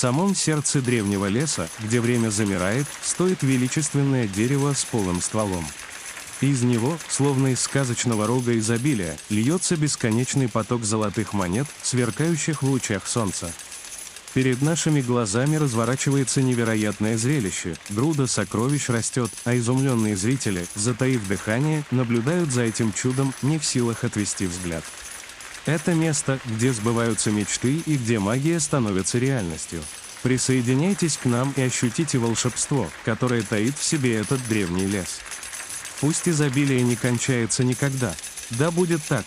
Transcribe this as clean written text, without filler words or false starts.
самом сердце древнего леса, где время замирает, стоит величественное дерево с полым стволом. Из него, словно из сказочного рога изобилия, льется бесконечный поток золотых монет, сверкающих в лучах солнца. Перед нашими глазами разворачивается невероятное зрелище, груда сокровищ растет, а изумленные зрители, затаив дыхание, наблюдают за этим чудом, не в силах отвести взгляд. Это место, где сбываются мечты и где магия становится реальностью. Присоединяйтесь к нам и ощутите волшебство, которое таит в себе этот древний лес. Пусть изобилие не кончается никогда. Да будет так.